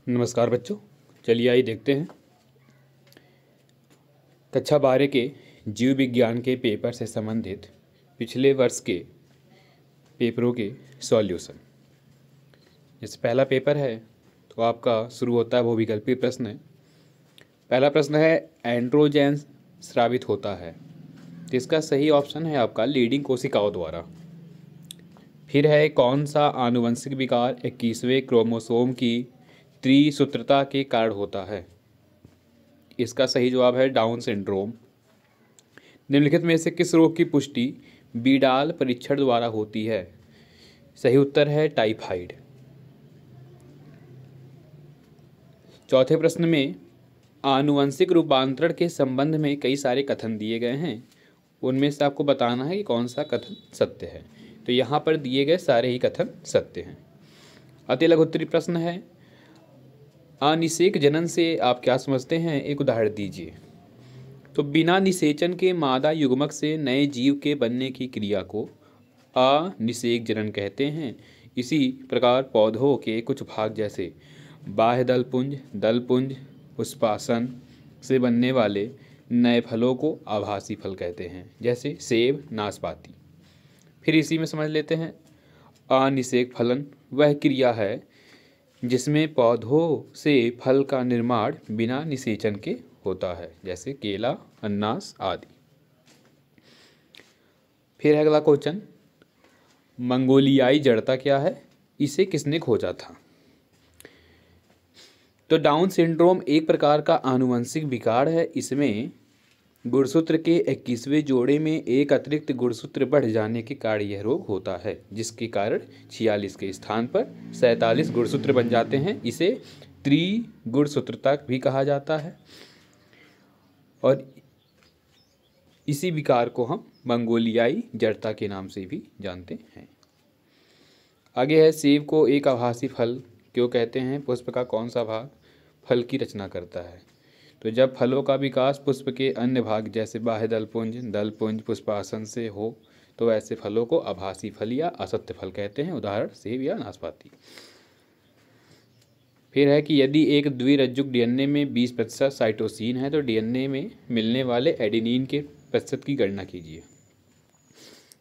नमस्कार बच्चों, चलिए आइए देखते हैं कक्षा 12 के जीव विज्ञान के पेपर से संबंधित पिछले वर्ष के पेपरों के सॉल्यूशन। जैसे पहला पेपर है तो आपका शुरू होता है वो विकल्पीय प्रश्न है। पहला प्रश्न है एंड्रोजन स्रावित होता है, तो इसका सही ऑप्शन है आपका लीडिंग कोशिकाओं द्वारा। फिर है कौन सा आनुवंशिक विकार 21वें क्रोमोसोम की त्रिसूत्रता के कारण होता है। इसका सही जवाब है डाउन सिंड्रोम। निम्नलिखित में से किस रोग की पुष्टि बीडाल परीक्षण द्वारा होती है। सही उत्तर है टाइफाइड। चौथे प्रश्न में आनुवंशिक रूपांतरण के संबंध में कई सारे कथन दिए गए हैं, उनमें से आपको बताना है कि कौन सा कथन सत्य है। तो यहाँ पर दिए गए सारे ही कथन सत्य हैं। अति लघु उत्तरीय प्रश्न है अनिषेक जनन से आप क्या समझते हैं, एक उदाहरण दीजिए। तो बिना निषेचन के मादा युग्मक से नए जीव के बनने की क्रिया को अनिषेक जनन कहते हैं। इसी प्रकार पौधों के कुछ भाग जैसे बाह्य दलपुंज पुष्पासन से बनने वाले नए फलों को आभासी फल कहते हैं, जैसे सेब, नाशपाती। फिर इसी में समझ लेते हैं अनिषेक फलन वह क्रिया है जिसमें पौधों से फल का निर्माण बिना निषेचन के होता है, जैसे केला, अनानास आदि। फिर अगला क्वेश्चन, मंगोलियाई जड़ता क्या है, इसे किसने खोजा था। तो डाउन सिंड्रोम एक प्रकार का आनुवंशिक विकार है। इसमें गुणसूत्र के 21वें जोड़े में एक अतिरिक्त गुणसूत्र बढ़ जाने के कारण यह रोग होता है, जिसके कारण 46 के स्थान पर 47 गुणसूत्र बन जाते हैं। इसे त्रिगुणसूत्रता भी कहा जाता है और इसी विकार को हम मंगोलियाई जड़ता के नाम से भी जानते हैं। आगे है सेब को एक आभासी फल क्यों कहते हैं। पुष्प का कौन सा भाग फल की रचना करता है। तो जब फलों का विकास पुष्प के अन्य भाग जैसे बाह्य दलपुंज पुष्पासन से हो तो ऐसे फलों को आभासी फल या असत्य फल कहते हैं, उदाहरण सेब या नाशपाती। फिर है कि यदि एक द्विरज्जुक डीएनए में 20% साइटोसिन है तो डीएनए में मिलने वाले एडेनिन के प्रतिशत की गणना कीजिए।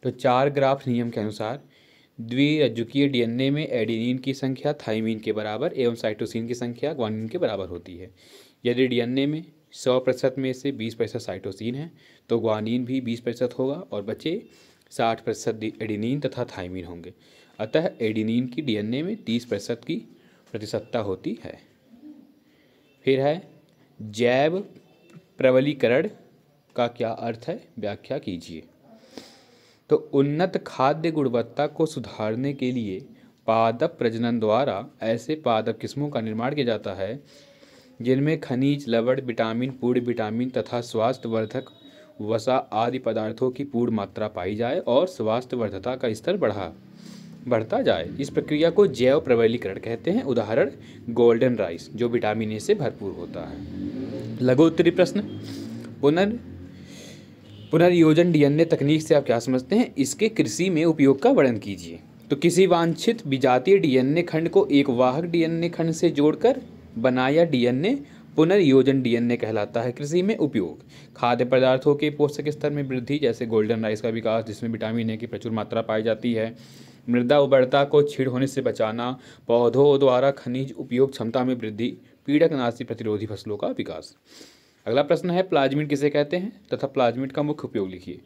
तो 4 ग्राफ नियम के अनुसार द्विरज्जुकीय डीएनए में एडेनिन की संख्या थाइमिन के बराबर एवं साइटोसिन की संख्या ग्वानिन के बराबर होती है। यदि डीएनए में 100% में से 20% साइटोसिन है तो ग्वानिन भी 20% होगा और बचे 60% एडेनिन तथा थाइमिन होंगे। अतः एडेनिन की डीएनए में 30% की प्रतिशतता होती है। फिर है जैव प्रबलीकरण का क्या अर्थ है, व्याख्या कीजिए। तो उन्नत खाद्य गुणवत्ता को सुधारने के लिए पादप प्रजनन द्वारा ऐसे पादप किस्मों का निर्माण किया जाता है जिनमें खनिज, लवण, विटामिन, पूर्ण विटामिन तथा स्वास्थ्यवर्धक वसा आदि पदार्थों की पूर्ण मात्रा पाई जाए और स्वास्थ्यवर्धकता का स्तर बढ़ता जाए। इस प्रक्रिया को जैव प्रबलीकरण कहते हैं, उदाहरण गोल्डन राइस जो विटामिन ए से भरपूर होता है। लघु उत्तरीय प्रश्न, पुनर्योजन डीएनए तकनीक से आप क्या समझते हैं, इसके कृषि में उपयोग का वर्णन कीजिए। तो किसी वांछित विजातीय डीएनए खंड को एक वाहक डीएनए खंड से जोड़कर बनाया डीएनए पुनर्योजन डीएनए कहलाता है। कृषि में उपयोग खाद्य पदार्थों के पोषक स्तर में वृद्धि, जैसे गोल्डन राइस का विकास जिसमें विटामिन ए की प्रचुर मात्रा पाई जाती है। मृदा उर्वरता को क्षीण होने से बचाना, पौधों द्वारा खनिज उपयोग क्षमता में वृद्धि, पीड़कनाशी प्रतिरोधी फसलों का विकास। अगला प्रश्न है प्लाज्मिड किसे कहते हैं तथा प्लाज्मिड का मुख्य उपयोग लिखिए।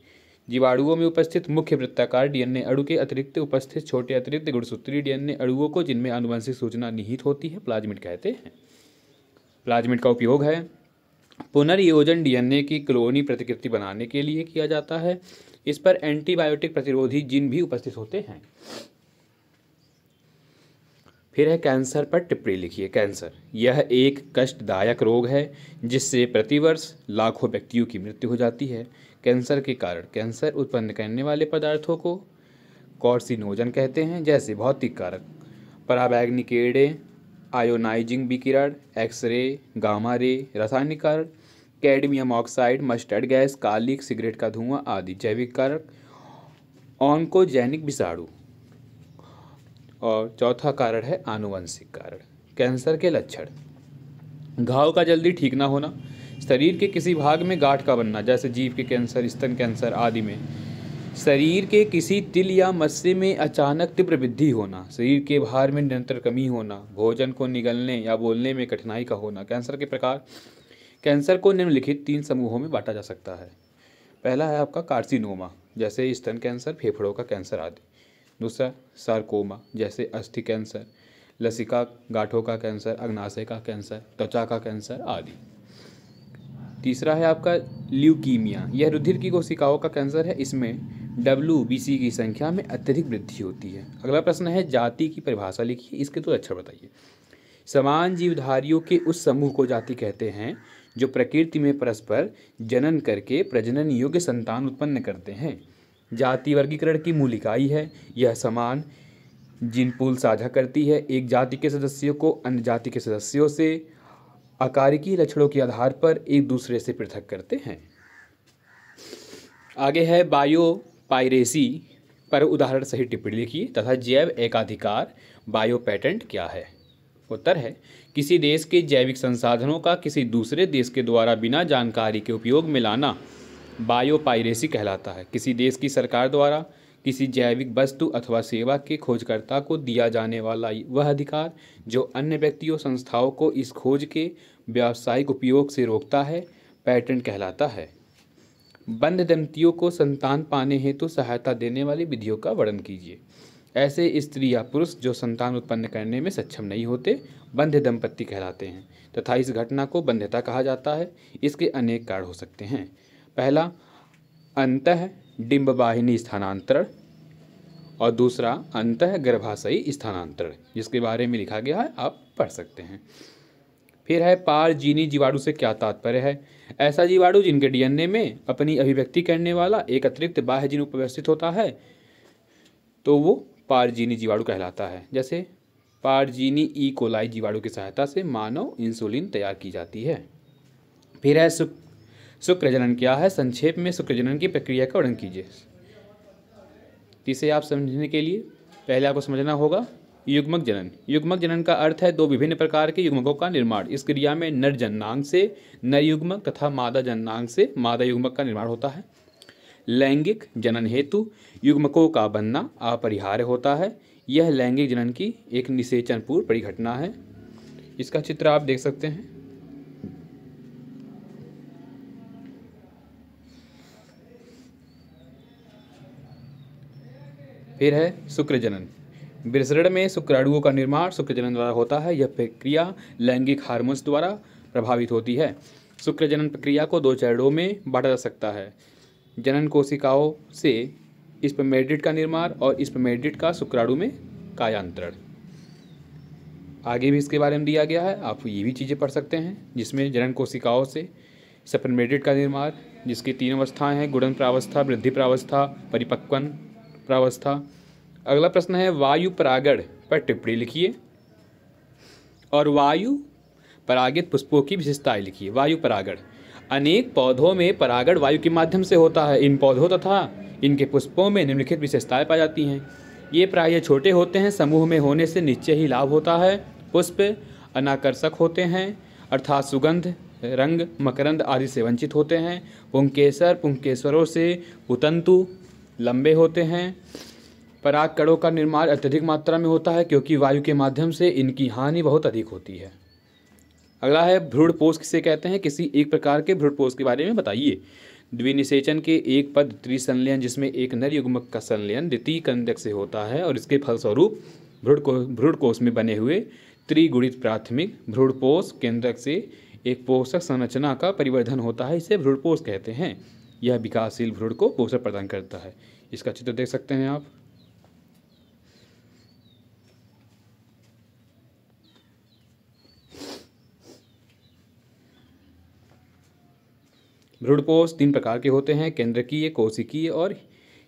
जीवाणुओं में उपस्थित मुख्य वृत्ताकार डीएनए अणु के अतिरिक्त उपस्थित छोटे अतिरिक्त गुणसूत्रीय डीएनए अणुओं को जिनमें आनुवंशिक सूचना निहित होती है प्लाज्मिड कहते हैं। प्लाज्मिड का उपयोग है पुनर्योजन डीएनए की क्लोनी प्रतिकृति बनाने के लिए किया जाता है। इस पर एंटीबायोटिक प्रतिरोधी जीन भी उपस्थित होते हैं। फिर है कैंसर पर टिप्पणी लिखिए। कैंसर यह एक कष्टदायक रोग है जिससे प्रतिवर्ष लाखों व्यक्तियों की मृत्यु हो जाती है। कैंसर के कारण कैंसर उत्पन्न करने वाले पदार्थों को कार्सिनोजन कहते हैं, जैसे भौतिक कारक, पराबैंगनी किरणें, आयोनाइजिंग विकिरण, एक्सरे, गामा रे, रासायनिक कारक, कैडमियम ऑक्साइड, मस्टर्ड गैस, कालिक, सिगरेट का धुआं आदि, जैविक कारक, ऑन्कोजेनिक विषाणु और चौथा कारण है आनुवंशिक कारण। कैंसर के लक्षण। घाव का जल्दी ठीक ना होना, शरीर के किसी भाग में गांठ का बनना, जैसे जीभ के कैंसर, स्तन कैंसर आदि में। शरीर के किसी तिल या मस्से में अचानक तीव्र वृद्धि होना, शरीर के भार में निरंतर कमी होना, भोजन को निगलने या बोलने में कठिनाई का होना। कैंसर के प्रकार। कैंसर को निम्नलिखित 3 समूहों में बांटा जा सकता है। पहला है आपका कार्सिनोमा, जैसे स्तन कैंसर, फेफड़ों का कैंसर आदि। दूसरा सार्कोमा, जैसे अस्थि कैंसर, लसिका गांठों का कैंसर, अग्नाशय का कैंसर, त्वचा का कैंसर आदि। तीसरा है आपका ल्यूकीमिया, यह रुधिर की कोशिकाओं का कैंसर है। इसमें WBC की संख्या में अत्यधिक वृद्धि होती है। अगला प्रश्न है जाति की परिभाषा लिखिए, इसके तो लक्षण बताइए। समान जीवधारियों के उस समूह को जाति कहते हैं जो प्रकृति में परस्पर जनन करके प्रजनन योग्य संतान उत्पन्न करते हैं। जाति वर्गीकरण की मूल इकाई है। यह समान जीन पूल साझा करती है। एक जाति के सदस्यों को अन्य जाति के सदस्यों से आकारिकी लक्षणों के आधार पर एक दूसरे से पृथक करते हैं। आगे है बायोपायरेसी पर उदाहरण सहित टिप्पणी लिखिए तथा जैव एकाधिकार बायो पेटेंट क्या है। उत्तर है किसी देश के जैविक संसाधनों का किसी दूसरे देश के द्वारा बिना जानकारी के उपयोग में लाना बायोपायरेसी कहलाता है। किसी देश की सरकार द्वारा किसी जैविक वस्तु अथवा सेवा के खोजकर्ता को दिया जाने वाला वह अधिकार जो अन्य व्यक्तियों संस्थाओं को इस खोज के व्यावसायिक उपयोग से रोकता है, पेटेंट कहलाता है। बंध दंपतियों को संतान पाने हेतु सहायता देने वाली विधियों का वर्णन कीजिए। ऐसे स्त्री या पुरुष जो संतान उत्पन्न करने में सक्षम नहीं होते बंध दंपत्ति कहलाते हैं तथा इस घटना को बंध्यता कहा जाता है। इसके अनेक कारण हो सकते हैं। पहला अंतः डिंबवाहिनी स्थानांतरण और दूसरा अंतः गर्भाशयी स्थानांतरण, जिसके बारे में लिखा गया है, आप पढ़ सकते हैं। फिर है पारजीनी जीवाणु से क्या तात्पर्य है। ऐसा जीवाणु जिनके DNA में अपनी अभिव्यक्ति करने वाला एक अतिरिक्त बाह्य जीन उपस्थित होता है तो वो पारजीनी जीवाणु कहलाता है। जैसे पारजीनी ई कोलाई जीवाणु की सहायता से मानव इंसुलिन तैयार की जाती है। फिर है शुक्रजनन क्या है। संक्षेप में शुक्रजनन की प्रक्रिया का वर्णन कीजिए। इसे आप समझने के लिए पहले आपको समझना होगा युग्मक जनन। युग्मक जनन का अर्थ है 2 विभिन्न प्रकार के युग्मकों का निर्माण। इस क्रिया में नर जननांग से नर युग्मक तथा मादा जननांग से मादा युग्मक का निर्माण होता है। लैंगिक जनन हेतु युग्मकों का बनना अपरिहार्य होता है। यह लैंगिक जनन की एक निषेचनपूर्ण परिघटना है। इसका चित्र आप देख सकते हैं। फिर है शुक्रजनन। विसरण में शुक्राणुओं का निर्माण शुक्रजनन द्वारा होता है। यह प्रक्रिया लैंगिक हार्मोन्स द्वारा प्रभावित होती है। शुक्रजनन प्रक्रिया को 2 चरणों में बांटा जा सकता है। जनन कोशिकाओं से स्पर्मेटिड का निर्माण और स्पर्मेटिड का शुक्राणु में कायांतरण। आगे भी इसके बारे में दिया गया है, आप ये भी चीज़ें पढ़ सकते हैं, जिसमें जनन कोशिकाओं से स्पर्मेटिड का निर्माण, जिसकी 3 अवस्थाएं हैं, गुणन प्रावस्था, वृद्धि प्रावस्था, परिपक्वन प्रावस्था। अगला प्रश्न है वायु परागण पर टिप्पणी लिखिए और वायु परागित पुष्पों की विशेषताएं लिखिए। वायु परागण। अनेक पौधों में परागण वायु के माध्यम से होता है। इन पौधों तथा इनके पुष्पों में निम्नलिखित विशेषताएं पाई जाती हैं। ये प्रायः छोटे होते हैं। समूह में होने से निश्चय ही लाभ होता है। पुष्प अनाकर्षक होते हैं अर्थात सुगंध, रंग, मकरंद आदि से वंचित होते हैं। पुंकेसरों से पुतंतु लंबे होते हैं। परागकणों का निर्माण अत्यधिक मात्रा में होता है क्योंकि वायु के माध्यम से इनकी हानि बहुत अधिक होती है। अगला है भ्रूणपोष किसे कहते हैं। किसी एक प्रकार के भ्रूणपोष के बारे में बताइए। द्विनिषेचन के एक पद त्रिसंलयन जिसमें एक नर युग्मक का संलयन द्वितीय कंदक से होता है और इसके फलस्वरूप भ्रूणकोष में बने हुए त्रिगुणित प्राथमिक भ्रूणपोष केंद्रक से एक पोषक संरचना का परिवर्धन होता है। इसे भ्रूणपोष कहते हैं। यह विकासशील भ्रूण को पोषण प्रदान करता है। इसका चित्र देख सकते हैं आप। भ्रूणपोष 3 प्रकार के होते हैं, केंद्रकीय, कोशिकीय और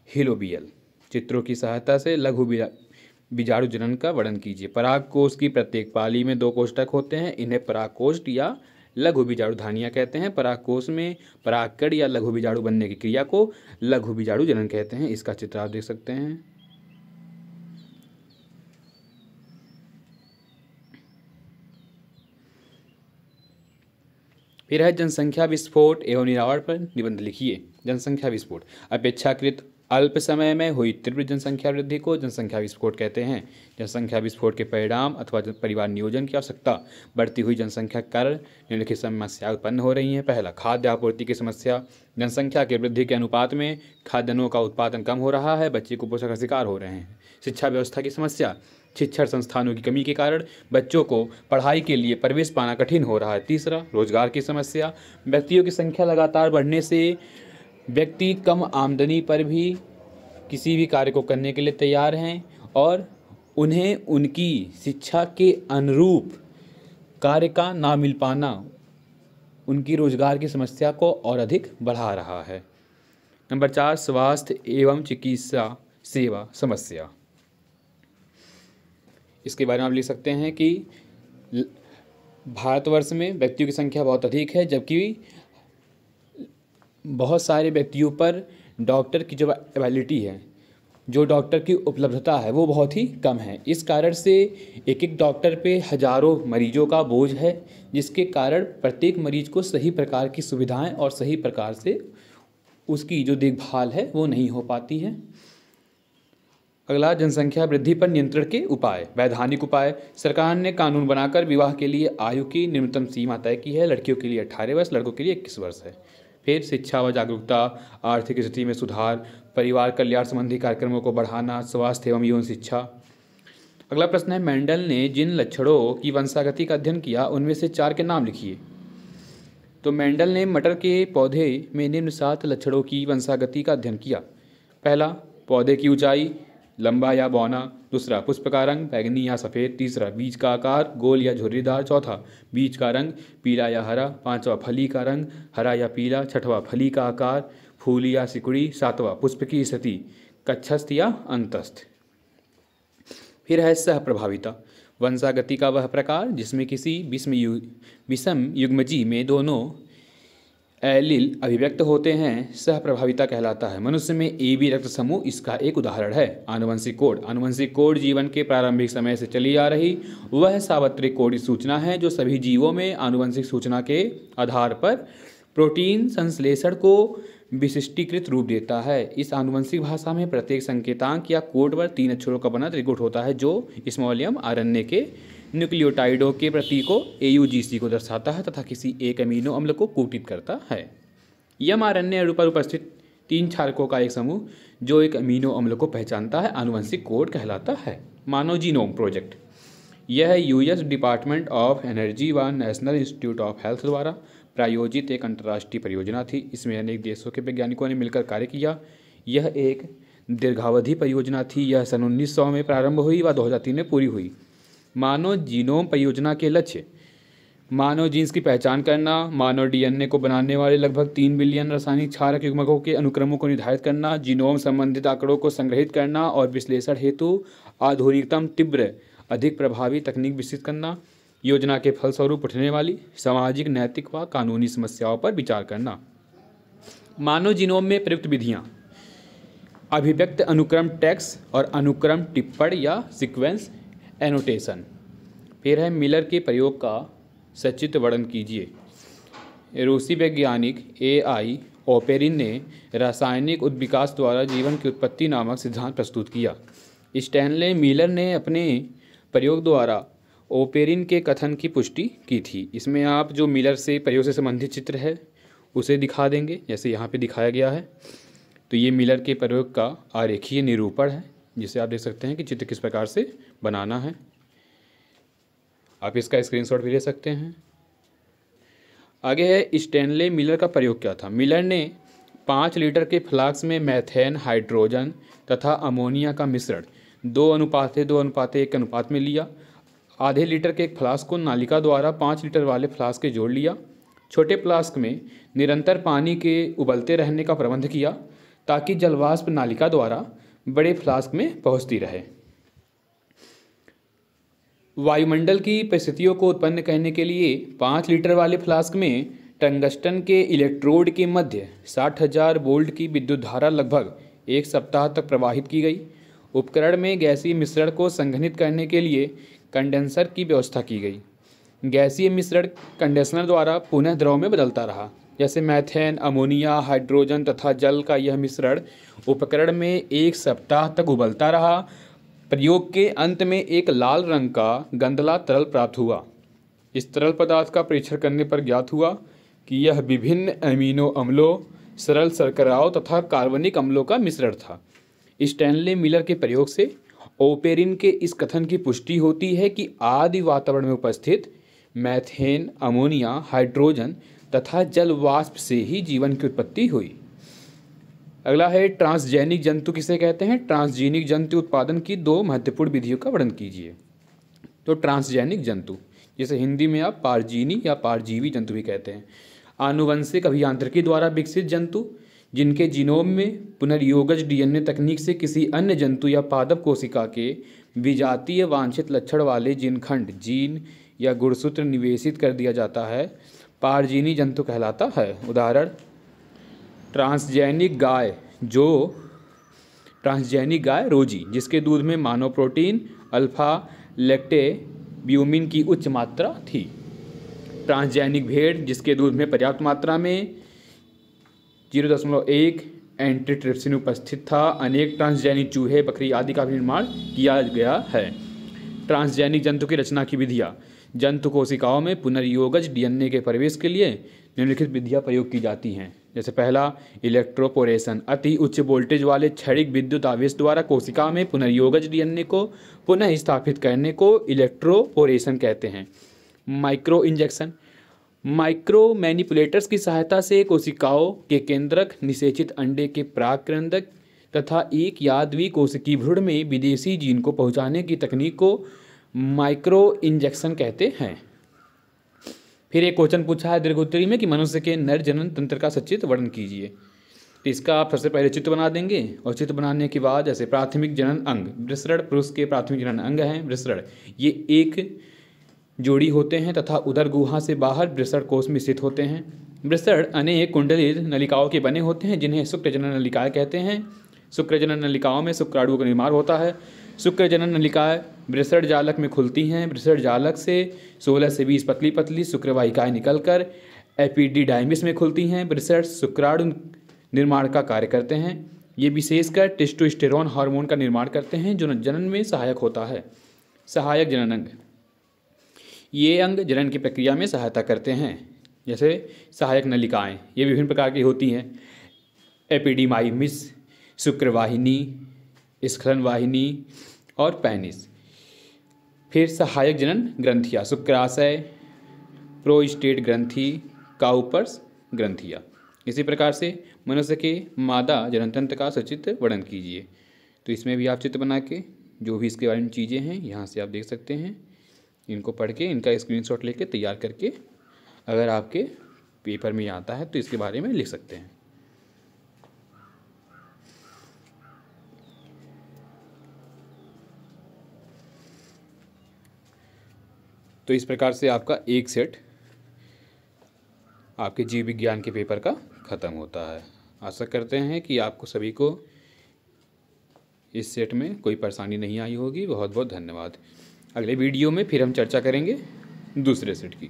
हिलोबियल। चित्रों की सहायता से लघु बीजाणु जनन का वर्णन कीजिए। परागकोश की प्रत्येक पाली में 2 कोष्ठक होते हैं। इन्हें परागकोष्ठ या लघु बीजाणु धानियाँ कहते हैं। परागकोश में परागकण या लघु बीजाणु बनने की क्रिया को लघु बीजाणु जनन कहते हैं। इसका चित्र आप देख सकते हैं। फिर है जनसंख्या विस्फोट एवं निवारण पर निबंध लिखिए। जनसंख्या विस्फोट अपेक्षाकृत अल्प समय में हुई तीव्र जनसंख्या वृद्धि को जनसंख्या विस्फोट कहते हैं। जनसंख्या विस्फोट के परिणाम अथवा परिवार नियोजन की आवश्यकता बढ़ती हुई जनसंख्या के कारण निम्नलिखित समस्याएं उत्पन्न हो रही हैं। पहला, खाद्य आपूर्ति की समस्या। जनसंख्या की वृद्धि के अनुपात में खाद्यान्नों का उत्पादन कम हो रहा है, बच्चे कुपोषण का शिकार हो रहे हैं। शिक्षा व्यवस्था की समस्या। शिक्षण संस्थानों की कमी के कारण बच्चों को पढ़ाई के लिए प्रवेश पाना कठिन हो रहा है। तीसरा, रोजगार की समस्या। व्यक्तियों की संख्या लगातार बढ़ने से व्यक्ति कम आमदनी पर भी किसी भी कार्य को करने के लिए तैयार हैं और उन्हें उनकी शिक्षा के अनुरूप कार्य का ना मिल पाना उनकी रोजगार की समस्या को और अधिक बढ़ा रहा है। नंबर 4, स्वास्थ्य एवं चिकित्सा सेवा समस्या। इसके बारे में आप लिख सकते हैं कि भारतवर्ष में व्यक्तियों की संख्या बहुत अधिक है, जबकि बहुत सारे व्यक्तियों पर डॉक्टर की जो अवेलेबिलिटी है, जो डॉक्टर की उपलब्धता है, वो बहुत ही कम है। इस कारण से एक एक डॉक्टर पे हजारों मरीजों का बोझ है, जिसके कारण प्रत्येक मरीज को सही प्रकार की सुविधाएं और सही प्रकार से उसकी जो देखभाल है वो नहीं हो पाती है। अगला, जनसंख्या वृद्धि पर नियंत्रण के उपाय। वैधानिक उपाय। सरकार ने कानून बनाकर विवाह के लिए आयु की न्यूनतम सीमा तय की है। लड़कियों के लिए 18 वर्ष, लड़कों के लिए 21 वर्ष है। फिर शिक्षा व जागरूकता, आर्थिक स्थिति में सुधार, परिवार कल्याण संबंधी कार्यक्रमों को बढ़ाना, स्वास्थ्य एवं यौन शिक्षा। अगला प्रश्न है, मेंडल ने जिन लक्षणों की वंशागति का अध्ययन किया उनमें से 4 के नाम लिखिए। तो मेंडल ने मटर के पौधे में निम्न 7 लक्षणों की वंशागति का अध्ययन किया। पहला, पौधे की ऊंचाई, लंबा या बौना। दूसरा, पुष्प का रंग, बैंगनी या सफ़ेद। तीसरा, बीज का आकार, गोल या झुर्रीदार। चौथा, बीज का रंग, पीला या हरा। पांचवा, फली का रंग, हरा या पीला। छठवां, फली का आकार, फूली या सिकुड़ी। सातवां, पुष्प की स्थिति, कक्षस्थ या अंतस्थ। फिर है सह प्रभाविता। वंशागति का वह प्रकार जिसमें किसी विषम युग्मजी में दोनों एलील अभिव्यक्त होते हैं, सह प्रभाविता कहलाता है। मनुष्य में AB रक्त समूह इसका एक उदाहरण है। आनुवंशिक कोड। आनुवंशिक कोड जीवन के प्रारंभिक समय से चली आ रही वह सार्वत्रिक कोड सूचना है जो सभी जीवों में आनुवंशिक सूचना के आधार पर प्रोटीन संश्लेषण को विशिष्टीकृत रूप देता है। इस आनुवंशिक भाषा में प्रत्येक संकेतांक या कोड पर 3 अक्षरों का बना त्रिगुट होता है, जो स्मॉलियम RNA के न्यूक्लियोटाइडों के प्रतीक को AUGC को दर्शाता है तथा किसी एक अमीनो अम्ल को कोटित करता है। mRNA अणु पर उपस्थित 3 क्षारकों का एक समूह जो एक अमीनो अम्ल को पहचानता है आनुवंशिक कोड कहलाता है। मानव जीनोम प्रोजेक्ट। यह US डिपार्टमेंट ऑफ एनर्जी व नेशनल इंस्टीट्यूट ऑफ हेल्थ द्वारा प्रायोजित एक अंतर्राष्ट्रीय परियोजना थी। इसमें अनेक देशों के वैज्ञानिकों ने मिलकर कार्य किया। यह एक दीर्घावधि परियोजना थी। यह सन 1900 में प्रारंभ हुई व 2003 में पूरी हुई। मानव जीनोम परियोजना के लक्ष्य: मानव जीन्स की पहचान करना, मानव DNA को बनाने वाले लगभग 3 बिलियन रासायनिक क्षारक युग्मकों के अनुक्रमों को निर्धारित करना, जीनोम संबंधित आंकड़ों को संग्रहित करना और विश्लेषण हेतु आधुनिकतम, तीव्र, अधिक प्रभावी तकनीक विकसित करना, योजना के फलस्वरूप उठने वाली सामाजिक, नैतिक व कानूनी समस्याओं पर विचार करना। मानव जीनोम में प्रयुक्त विधियाँ: अभिव्यक्त अनुक्रम टैक्स और अनुक्रम टिप्पण या सीक्वेंस एनोटेशन। फिर है मिलर के प्रयोग का सचित्र वर्णन कीजिए। रूसी वैज्ञानिक AI ओपेरिन ने रासायनिक उद्विकास द्वारा जीवन की उत्पत्ति नामक सिद्धांत प्रस्तुत किया। स्टैनले मिलर ने अपने प्रयोग द्वारा ओपेरिन के कथन की पुष्टि की थी। इसमें आप जो मिलर से प्रयोग से संबंधित चित्र है उसे दिखा देंगे, जैसे यहाँ पे दिखाया गया है। तो ये मिलर के प्रयोग का आरेखीय निरूपण है, जिसे आप देख सकते हैं कि चित्र किस प्रकार से बनाना है। आप इसका स्क्रीनशॉट भी ले सकते हैं। आगे है स्टैनले मिलर का प्रयोग क्या था। मिलर ने 5 लीटर के फ्लास्क में मैथेन, हाइड्रोजन तथा अमोनिया का मिश्रण 2:2:1 अनुपात में लिया। आधे लीटर के एक फ्लास्क को नालिका द्वारा 5 लीटर वाले फ्लास्क के जोड़ लिया। छोटे फ्लास्क में निरंतर पानी के उबलते रहने का प्रबंध किया ताकि जलवाष्प नालिका द्वारा बड़े फ्लास्क में पहुंचती रहे। वायुमंडल की परिस्थितियों को उत्पन्न करने के लिए 5 लीटर वाले फ्लास्क में टंगस्टन के इलेक्ट्रोड के मध्य 60,000 वोल्ट की विद्युत धारा लगभग 1 सप्ताह तक प्रवाहित की गई। उपकरण में गैसीय मिश्रण को संघनित करने के लिए कंडेंसर की व्यवस्था की गई। गैसीय मिश्रण कंडेंसर द्वारा पुनः द्रव में बदलता रहा। जैसे मैथेन, अमोनिया, हाइड्रोजन तथा जल का यह मिश्रण उपकरण में 1 सप्ताह तक उबलता रहा। प्रयोग के अंत में एक लाल रंग का गंधला तरल प्राप्त हुआ। इस तरल पदार्थ का परीक्षण करने पर ज्ञात हुआ कि यह विभिन्न अमीनो अम्लों, सरल शर्कराओं तथा कार्बनिक अम्लों का मिश्रण था। स्टैनले मिलर के प्रयोग से ओपेरिन के इस कथन की पुष्टि होती है कि आदि वातावरण में उपस्थित मैथेन, अमोनिया, हाइड्रोजन तथा जल वाष्प से ही जीवन की उत्पत्ति हुई। अगला है ट्रांसजेनिक जंतु किसे कहते हैं। ट्रांसजेनिक जंतु उत्पादन की 2 महत्वपूर्ण विधियों का वर्णन कीजिए। तो ट्रांसजेनिक जंतु, जिसे हिंदी में आप पारजीनी या पारजीवी जंतु भी कहते हैं, आनुवंशिक अभियांत्रिकी द्वारा विकसित जंतु जिनके जीनोम में पुनर्योगज डीएनए तकनीक से किसी अन्य जंतु या पादप कोशिका के विजातीय वांछित लक्षण वाले जीनखंड, जीन या गुणसूत्र निवेशित कर दिया जाता है, पारजीनी जंतु कहलाता है। उदाहरण ट्रांसजेनिक गाय रोजी, जिसके दूध में मानव प्रोटीन अल्फा लैक्टेब्यूमिन की उच्च मात्रा थी। ट्रांसजेनिक भेड़, जिसके दूध में पर्याप्त मात्रा में 0.1 एंटीट्रिप्सिन उपस्थित था। अनेक ट्रांसजेनिक चूहे, बकरी आदि का भी निर्माण किया गया है। ट्रांसजेनिक जंतु की रचना की विधियाँ। जंतु कोशिकाओं में पुनर्योगज डीएनए के प्रवेश के लिए निम्नलिखित विधियाँ प्रयोग की जाती हैं। जैसे पहला, इलेक्ट्रोपोरेशन, अति उच्च वोल्टेज वाले क्षणिक विद्युत आवेश द्वारा कोशिका में पुनर्योगज डीएनए को पुनः स्थापित करने को इलेक्ट्रोपोरेशन कहते हैं। माइक्रो इंजेक्शन, माइक्रो मैनिपुलेटर्स की सहायता से कोशिकाओं के केंद्रक, निषेचित अंडे के प्राकरंदक तथा एक या द्विकोशिकीय भ्रूण में विदेशी जीन को पहुंचाने की तकनीक को माइक्रो इंजेक्शन कहते हैं। फिर एक क्वेश्चन पूछा है दीर्घोत्तरी में कि मनुष्य के नर जनन तंत्र का सचित्र वर्णन कीजिए। तो इसका आप सबसे पहले चित्र बना देंगे और चित्र बनाने के बाद जैसे प्राथमिक जनन अंग, वृषण पुरुष के प्राथमिक जनन अंग हैं वृषण, ये एक जोड़ी होते हैं तथा उदर गुहा से बाहर वृषण कोश में स्थित होते हैं। वृषण अनेक कुंडलित नलिकाओं के बने होते हैं जिन्हें शुक्रजनन नलिकाएं कहते हैं। शुक्रजनन नलिकाओं में शुक्राणुओं का निर्माण होता है। शुक्रजनन नलिकाएं वृषण जालक में खुलती हैं। वृषण जालक से 16 से 20 पतली पतली शुक्रवाहिकाएं निकलकर एपिडिडाइमिस में खुलती हैं। वृषण शुक्राणु निर्माण का कार्य करते हैं। ये विशेषकर टेस्टोस्टेरोन हार्मोन का निर्माण करते हैं जो जनन में सहायक होता है। सहायक जनन अंग, ये अंग जनन की प्रक्रिया में सहायता करते हैं। जैसे सहायक नलिकाएं, ये विभिन्न प्रकार की होती हैं। एपिडिडाइमिस, शुक्रवाहिनी, स्खलन वाहिनी और पेनिस। फिर सहायक जनन ग्रंथियाँ, शुक्राशय, प्रोस्टेट ग्रंथि, काउपर्स ग्रंथियाँ। इसी प्रकार से मनुष्य के मादा जननतंत्र का सचित्र वर्णन कीजिए। तो इसमें भी आप चित्र बना के जो भी इसके बारे में चीज़ें हैं यहाँ से आप देख सकते हैं। इनको पढ़ के इनका स्क्रीनशॉट लेके तैयार करके अगर आपके पेपर में आता है तो इसके बारे में लिख सकते हैं। तो इस प्रकार से आपका एक सेट आपके जीव विज्ञान के पेपर का ख़त्म होता है। आशा करते हैं कि आपको सभी को इस सेट में कोई परेशानी नहीं आई होगी। बहुत बहुत धन्यवाद। अगले वीडियो में फिर हम चर्चा करेंगे दूसरे सेट की।